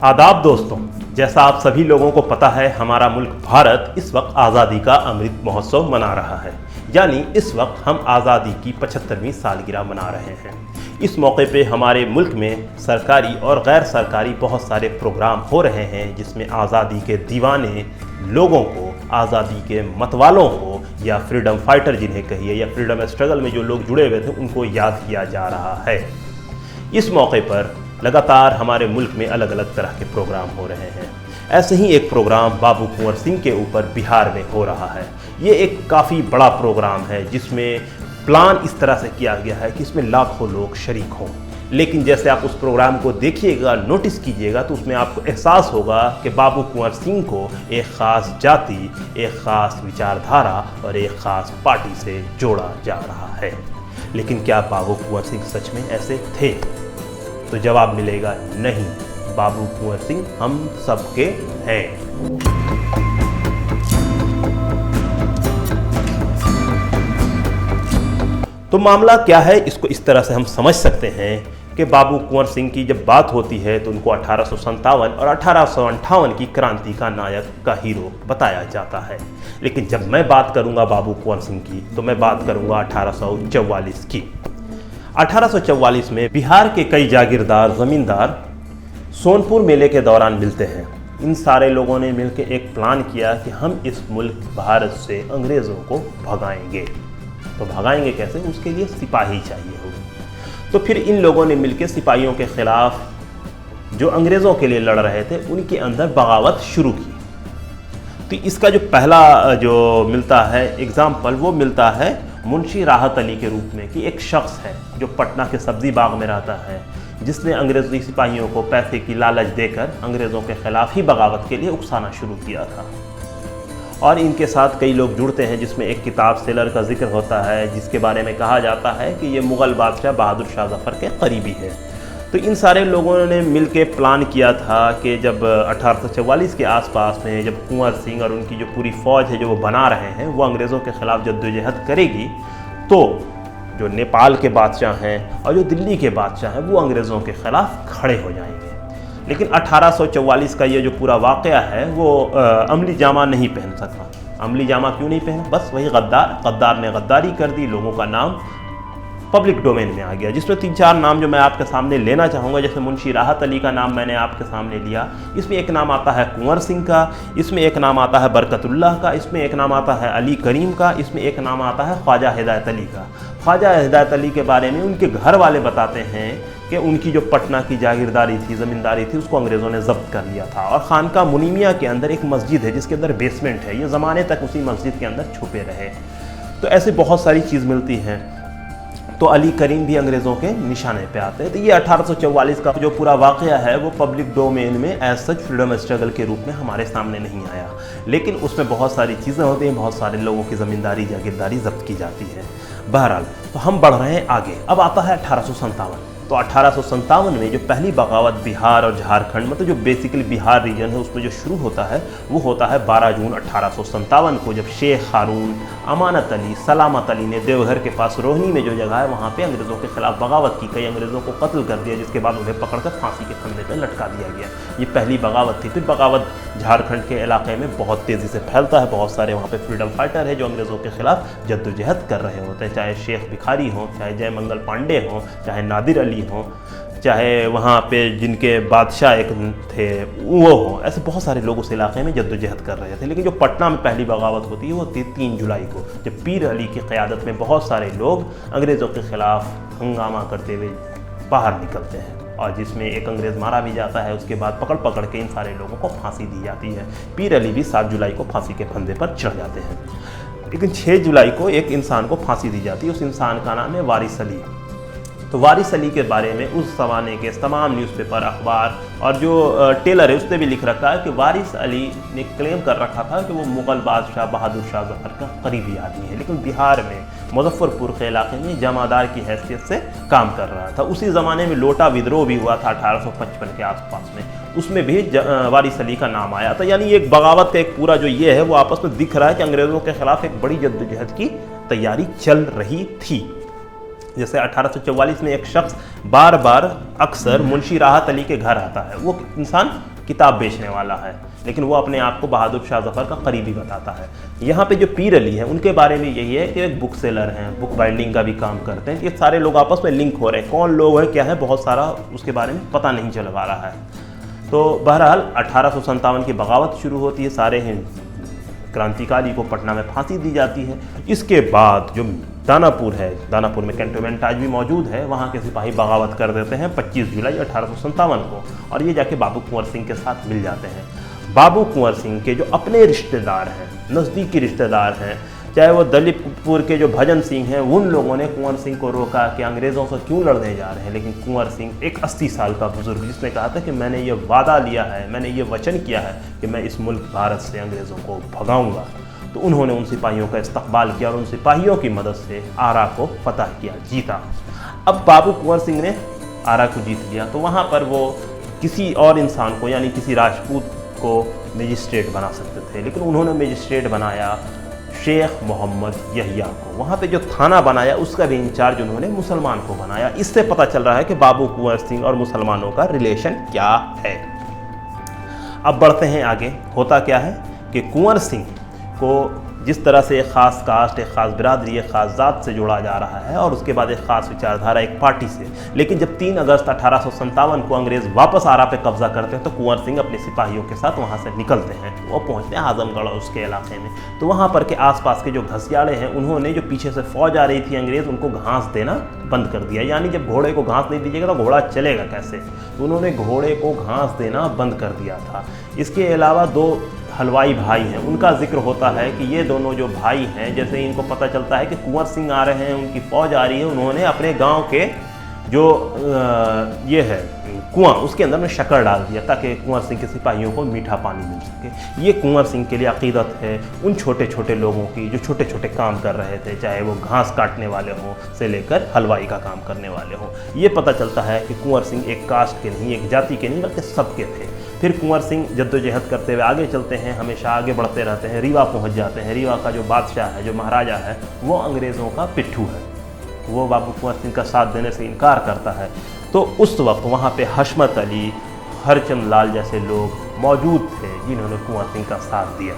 आदाब दोस्तों, जैसा आप सभी लोगों को पता है हमारा मुल्क भारत इस वक्त आज़ादी का अमृत महोत्सव मना रहा है। यानी इस वक्त हम आज़ादी की 75वीं सालगिरह मना रहे हैं। इस मौके पे हमारे मुल्क में सरकारी और गैर सरकारी बहुत सारे प्रोग्राम हो रहे हैं जिसमें आज़ादी के दीवाने लोगों को, आज़ादी के मतवालों को या फ्रीडम फाइटर जिन्हें कहिए या फ्रीडम स्ट्रगल में जो लोग जुड़े हुए थे उनको याद किया जा रहा है। इस मौके पर लगातार हमारे मुल्क में अलग अलग तरह के प्रोग्राम हो रहे हैं। ऐसे ही एक प्रोग्राम बाबू कुंवर सिंह के ऊपर बिहार में हो रहा है। ये एक काफ़ी बड़ा प्रोग्राम है जिसमें प्लान इस तरह से किया गया है कि इसमें लाखों लोग शरीक हों। लेकिन जैसे आप उस प्रोग्राम को देखिएगा, नोटिस कीजिएगा तो उसमें आपको एहसास होगा कि बाबू कुंवर सिंह को एक ख़ास जाति, एक ख़ास विचारधारा और एक ख़ास पार्टी से जोड़ा जा रहा है। लेकिन क्या बाबू कुंवर सिंह सच में ऐसे थे? तो जवाब मिलेगा नहीं, बाबू कुंवर सिंह हम सबके हैं। तो मामला क्या है, इसको इस तरह से हम समझ सकते हैं कि बाबू कुंवर सिंह की जब बात होती है तो उनको 1857 और 1858 की क्रांति का नायक का हीरो बताया जाता है। लेकिन जब मैं बात करूंगा बाबू कुंवर सिंह की तो मैं बात करूंगा 1844 की। 1844 में बिहार के कई जागीरदार ज़मींदार सोनपुर मेले के दौरान मिलते हैं। इन सारे लोगों ने मिलकर एक प्लान किया कि हम इस मुल्क भारत से अंग्रेज़ों को भगाएंगे। तो भगाएंगे कैसे? उसके लिए सिपाही चाहिए होंगे। तो फिर इन लोगों ने मिलकर सिपाहियों के ख़िलाफ़ जो अंग्रेज़ों के लिए लड़ रहे थे उनके अंदर बगावत शुरू की। तो इसका जो पहला जो मिलता है एग्ज़ाम्पल वो मिलता है मुंशी राहत अली के रूप में कि एक शख्स है जो पटना के सब्ज़ी बाग में रहता है, जिसने अंग्रेज़ी सिपाहियों को पैसे की लालच देकर अंग्रेज़ों के ख़िलाफ़ ही बगावत के लिए उकसाना शुरू किया था। और इनके साथ कई लोग जुड़ते हैं जिसमें एक किताब सेलर का जिक्र होता है जिसके बारे में कहा जाता है कि ये मुग़ल बादशाह बहादुर शाह ज़फ़र के करीबी है। तो इन सारे लोगों ने मिलके प्लान किया था कि जब 1844 के आसपास में जब कुंवर सिंह और उनकी जो पूरी फ़ौज है जो वो बना रहे हैं वो अंग्रेज़ों के ख़िलाफ़ जद्दोजहद करेगी तो जो नेपाल के बादशाह हैं और जो दिल्ली के बादशाह हैं वो अंग्रेज़ों के ख़िलाफ़ खड़े हो जाएंगे। लेकिन 1844 का ये जो पूरा वाक़या है वो अमली जामा नहीं पहन सका। अमली जामा क्यों नहीं पहना? बस वही गद्दार ने गद्दारी कर दी, लोगों का नाम पब्लिक डोमेन में आ गया। जिसमें 3-4 नाम जो मैं आपके सामने लेना चाहूँगा, जैसे मुंशी राहत अली का नाम मैंने आपके सामने लिया, इसमें एक नाम आता है कुंवर सिंह का, इसमें एक नाम आता है बरकतुल्लाह का, इसमें एक नाम आता है अली करीम का, इसमें एक नाम आता है ख्वाजा हिदायत अली का। ख्वाजा हिदायत अली के बारे में उनके घर वाले बताते हैं कि उनकी जो पटना की जागीरदारी थी, ज़मींदारी थी, उसको अंग्रेज़ों ने ज़ब्त कर लिया था। और खानका मुनीमिया के अंदर एक मस्जिद है जिसके अंदर बेसमेंट है, ये ज़माने तक उसी मस्जिद के अंदर छुपे रहे। तो ऐसे बहुत सारी चीज़ मिलती हैं। तो अली करीम भी अंग्रेज़ों के निशाने पे आते हैं। तो ये 1844 का जो पूरा वाक़या है वो पब्लिक डोमेन में एज सच फ्रीडम स्ट्रगल के रूप में हमारे सामने नहीं आया, लेकिन उसमें बहुत सारी चीज़ें होती हैं, बहुत सारे लोगों की ज़मींदारी जागीरदारी जब्त की जाती है। बहरहाल तो हम बढ़ रहे हैं आगे। अब आता है 1857। तो 1857 में जो पहली बगावत बिहार और झारखंड, मतलब जो बेसिकली बिहार रीजन है उसमें जो शुरू होता है वो होता है 12 जून 1857 को, जब शेख हारून, अमानत अली, सलामत अली ने देवघर के पास रोहिणी में जो जगह है वहाँ पे अंग्रेज़ों के ख़िलाफ़ बगावत की। कई अंग्रेज़ों को कत्ल कर दिया, जिसके बाद उन्हें पकड़कर फांसी के फंदे पर लटका दिया गया। ये पहली बगावत थी। फिर बगावत झारखंड के इलाके में बहुत तेज़ी से फैलता है। बहुत सारे वहाँ पर फ्रीडम फाइटर है जो अंग्रेज़ों के ख़िलाफ़ जद्दोजहद कर रहे होते हैं, चाहे शेख भिखारी हों, चाहे जय मंगल पांडे हों, चाहे नादिर अली हों, चाहे वहाँ पे जिनके बादशाह एक थे वो हों। ऐसे बहुत सारे लोग उस इलाके में जद्दोजहद कर रहे थे। लेकिन जो पटना में पहली बगावत होती है वो होती है 3 जुलाई को, जब पीर अली की क़यादत में बहुत सारे लोग अंग्रेज़ों के ख़िलाफ़ हंगामा करते हुए बाहर निकलते हैं और जिसमें एक अंग्रेज़ मारा भी जाता है। उसके बाद पकड़ के इन सारे लोगों को फांसी दी जाती है। पीर अली भी 7 जुलाई को फांसी के फंदे पर चढ़ जाते हैं। लेकिन 6 जुलाई को एक इंसान को फांसी दी जाती है। उस इंसान का नाम है वारिस अली। तो वारिस अली के बारे में उस ज़माने के तमाम न्यूज़पेपर, अखबार और जो टेलर है उसने भी लिख रखा है कि वारिस अली ने क्लेम कर रखा था कि वो मुग़ल बादशाह बहादुर शाह ज़फ़र का करीबी आदमी है, लेकिन बिहार में मुज़फ़्फ़रपुर के इलाके में जमादार की हैसियत से काम कर रहा था। उसी ज़माने में लोटा विद्रोह भी हुआ था 1855 के आसपास में, उसमें भी वारिस अली का नाम आया था। यानी एक बगावत का एक पूरा जो ये है वो आपस में दिख रहा है कि अंग्रेज़ों के ख़िलाफ़ एक बड़ी जद्दोजहद की तैयारी चल रही थी। जैसे 1844 में एक शख्स बार बार अक्सर मुंशी राहत अली के घर आता है। वो इंसान किताब बेचने वाला है, लेकिन वो अपने आप को बहादुर शाह जफ़र का करीबी बताता है। यहाँ पे जो पीर अली हैं उनके बारे में यही है कि एक बुक सेलर हैं, बुक बाइंडिंग का भी काम करते हैं। ये सारे लोग आपस में लिंक हो रहे हैं, कौन लोग हैं क्या है बहुत सारा उसके बारे में पता नहीं चल पा रहा है। तो बहरहाल 1857 की बगावत शुरू होती है, सारे क्रांतिकारी को पटना में फांसी दी जाती है। इसके बाद जो दानापुर है, दानापुर में कैंटोनमेंट आज भी मौजूद है, वहाँ के सिपाही बगावत कर देते हैं 25 जुलाई 1857 को, और ये जाके बाबू कुंवर सिंह के साथ मिल जाते हैं। बाबू कुंवर सिंह के जो अपने रिश्तेदार हैं, नज़दीकी रिश्तेदार हैं, चाहे वो दलीपपुर के जो भजन सिंह हैं, उन लोगों ने कुंवर सिंह को रोका कि अंग्रेज़ों से क्यों लड़ने जा रहे हैं। लेकिन कुंवर सिंह एक 80 साल का बुजुर्ग, जिसने कहा था कि मैंने ये वादा लिया है, मैंने ये वचन किया है कि मैं इस मुल्क भारत से अंग्रेज़ों को भगाऊंगा, तो उन्होंने उन सिपाहियों का इस्तकबाल किया और उन सिपाहियों की मदद से आरा को फतह किया, जीता। अब बाबू कुंवर सिंह ने आरा को जीत लिया, तो वहाँ पर वो किसी और इंसान को यानी किसी राजपूत को मजिस्ट्रेट बना सकते थे, लेकिन उन्होंने मजिस्ट्रेट बनाया शेख मोहम्मद यहिया को। वहाँ पे जो थाना बनाया उसका भी इंचार्ज उन्होंने मुसलमान को बनाया। इससे पता चल रहा है कि बाबू कुंवर सिंह और मुसलमानों का रिलेशन क्या है। अब बढ़ते हैं आगे। होता क्या है कि कुंवर सिंह को जिस तरह से एक ख़ास कास्ट, एक ख़ास बिरादरी, एक ख़ास ज़ात से जोड़ा जा रहा है और उसके बाद एक ख़ास विचारधारा, एक पार्टी से, लेकिन जब 3 अगस्त 1857 को अंग्रेज़ वापस आरा पे कब्जा करते हैं तो कुंवर सिंह अपने सिपाहियों के साथ वहाँ से निकलते हैं। वो पहुँचते हैं आजमगढ़ और उसके इलाके में। तो वहाँ पर के आसपास के जो घसियाड़े हैं, उन्होंने जो पीछे से फौज आ रही थी अंग्रेज़, उनको घास देना बंद कर दिया। यानी जब घोड़े को घास नहीं दीजिएगा तो घोड़ा चलेगा कैसे, तो उन्होंने घोड़े को घास देना बंद कर दिया था। इसके अलावा 2 हलवाई भाई हैं, उनका जिक्र होता है कि ये दोनों जो भाई हैं, जैसे इनको पता चलता है कि कुंवर सिंह आ रहे हैं, उनकी फौज आ रही है, उन्होंने अपने गांव के जो ये है कुआं, उसके अंदर में शक्कर डाल दिया ताकि कुंवर सिंह के सिपाहियों को मीठा पानी मिल सके। ये कुंवर सिंह के लिए अकीदत है उन छोटे छोटे लोगों की जो छोटे छोटे काम कर रहे थे, चाहे वो घास काटने वाले हों से लेकर हलवाई का काम करने वाले हों। ये पता चलता है कि कुंवर सिंह एक कास्ट के नहीं, एक जाति के नहीं, बल्कि सबके थे। फिर कुंवर सिंह जद्दोजहद करते हुए आगे चलते हैं, हमेशा आगे बढ़ते रहते हैं, रीवा पहुंच जाते हैं। रीवा का जो बादशाह है, जो महाराजा है, वो अंग्रेज़ों का पिट्ठू है, वो बाबू कुंवर सिंह का साथ देने से इनकार करता है। तो उस वक्त वहाँ पे हशमत अली, हरचंद लाल जैसे लोग मौजूद थे जिन्होंने कुंवर सिंह का साथ दिया।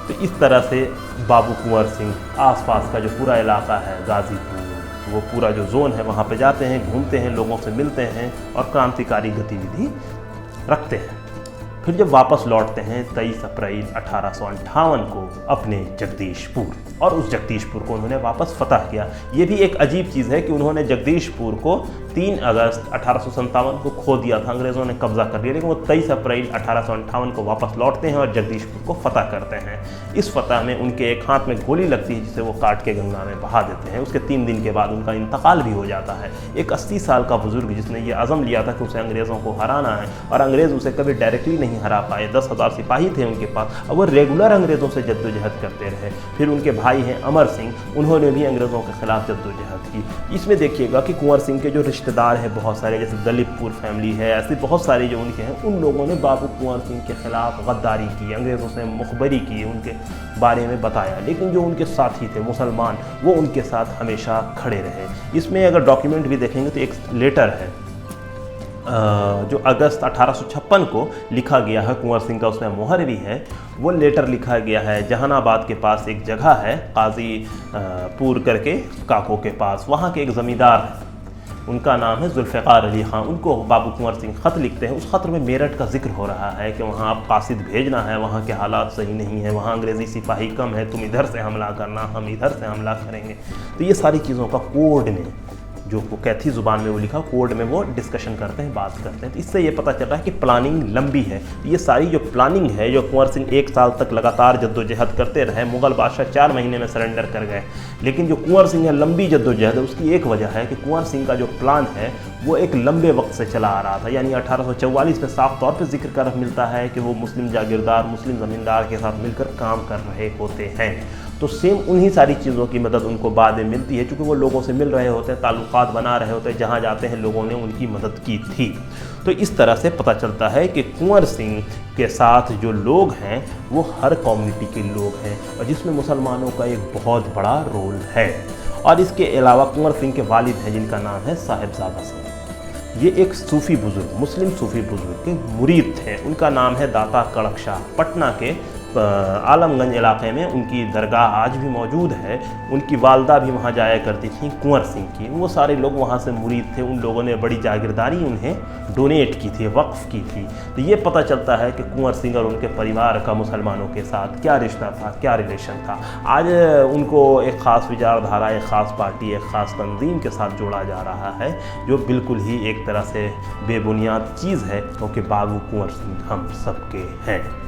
तो इस तरह से बाबू कुंवर सिंह आसपास का जो पूरा इलाका है, गाज़ीपुर, वो पूरा जो जोन है, वहाँ पे जाते हैं, घूमते हैं, लोगों से मिलते हैं और क्रांतिकारी गतिविधि रखते हैं। फिर जब वापस लौटते हैं 23 अप्रैल 1858 को अपने जगदीशपुर, और उस जगदीशपुर को उन्होंने वापस फतह किया। ये भी एक अजीब चीज़ है कि उन्होंने जगदीशपुर को 3 अगस्त 1857 को खो दिया था, अंग्रेज़ों ने कब्जा कर लिया, लेकिन वो 23 अप्रैल 1858 को वापस लौटते हैं और जगदीशपुर को फतह करते हैं। इस फतह में उनके एक हाथ में गोली लगती है जिसे वो काट के गंगा में बहा देते हैं। उसके 3 दिन के बाद उनका इंतकाल भी हो जाता है। एक 80 साल का बुजुर्ग जिसने ये अज़म लिया था कि उसे अंग्रेज़ों को हराना है, और अंग्रेज़ उसे कभी डायरेक्टली नहीं हरा पाए। 10,000 सिपाही थे उनके पास, अब वो रेगुलर अंग्रेज़ों से जद्दोजहद करते रहे। फिर उनके भाई हैं अमर सिंह, उन्होंने भी अंग्रेज़ों के खिलाफ जद्दोजहद की। इसमें देखिएगा कि कुंवर सिंह के जो रिश्तेदार हैं बहुत सारे, जैसे दलीपपुर फैमिली है, ऐसे बहुत सारे जो उनके हैं, उन लोगों ने बाबू कुंवर सिंह के खिलाफ गद्दारी की, अंग्रेज़ों से मुखबरी की, उनके बारे में बताया। लेकिन जो उनके साथी थे मुसलमान, वो उनके साथ हमेशा खड़े रहे। इसमें अगर डॉक्यूमेंट भी देखेंगे तो एक लेटर है जो अगस्त 1856 को लिखा गया है कुंवर सिंह का, उसमें मोहर भी है। वो लेटर लिखा गया है जहानाबाद के पास एक जगह है काजीपुर करके, काको के पास, वहाँ के एक ज़मींदार हैं, उनका नाम है जुल्फ़िकार अली ख़ान। उनको बाबू कुंवर सिंह ख़त लिखते हैं। उस ख़त में मेरठ का जिक्र हो रहा है कि वहाँ आप कासिद भेजना है, वहाँ के हालात सही नहीं है, वहाँ अंग्रेज़ी सिपाही कम है, तुम इधर से हमला करना, हम इधर से हमला करेंगे। तो ये सारी चीज़ों का कोड में, जो वो कैथी ज़ुबान में वो लिखा, कोड में वो डिस्कशन करते हैं, बात करते हैं। तो इससे ये पता चल रहा है कि प्लानिंग लंबी है। ये सारी जो प्लानिंग है, जो कुंवर सिंह 1 साल तक लगातार जद्दोजहद करते रहे, मुग़ल बादशाह 4 महीने में सरेंडर कर गए, लेकिन जो कुंवर सिंह है लंबी जद्दोजहद है, उसकी एक वजह है कि कुंवर सिंह का जो प्लान है वो एक लंबे वक्त से चला आ रहा था। यानी 1844 में साफ तौर पर जिक्र कर मिलता है कि वो मुस्लिम जागीरदार, मुस्लिम ज़मींदार के साथ मिलकर काम कर रहे होते हैं। तो सेम उन्हीं सारी चीज़ों की मदद उनको बाद में मिलती है, क्योंकि वो लोगों से मिल रहे होते हैं, ताल्लुकात बना रहे होते हैं, जहाँ जाते हैं लोगों ने उनकी मदद की थी। तो इस तरह से पता चलता है कि कुंवर सिंह के साथ जो लोग हैं वो हर कम्युनिटी के लोग हैं, और जिसमें मुसलमानों का एक बहुत बड़ा रोल है। और इसके अलावा कुंवर सिंह के वालिद हैं जिनका नाम है साहिबजादा सिंह। ये एक सूफ़ी बुज़ुर्ग, मुस्लिम सूफ़ी बुज़ुर्ग के मुरीद थे। उनका नाम है दाता कड़क शाह। पटना के आलमगंज इलाके में उनकी दरगाह आज भी मौजूद है। उनकी वालदा भी वहाँ जाया करती थी कुंवर सिंह की। वो सारे लोग वहाँ से मुरीद थे। उन लोगों ने बड़ी जागीरदारी उन्हें डोनेट की थी, वक्फ़ की थी। तो ये पता चलता है कि कुंवर सिंह और उनके परिवार का मुसलमानों के साथ क्या रिश्ता था, क्या रिलेशन था। आज उनको एक ख़ास विचारधारा, एक ख़ास पार्टी, एक ख़ास तंजीम के साथ जोड़ा जा रहा है, जो बिल्कुल ही एक तरह से बेबुनियाद चीज़ है, क्योंकि बाबू कुंवर सिंह हम सबके हैं।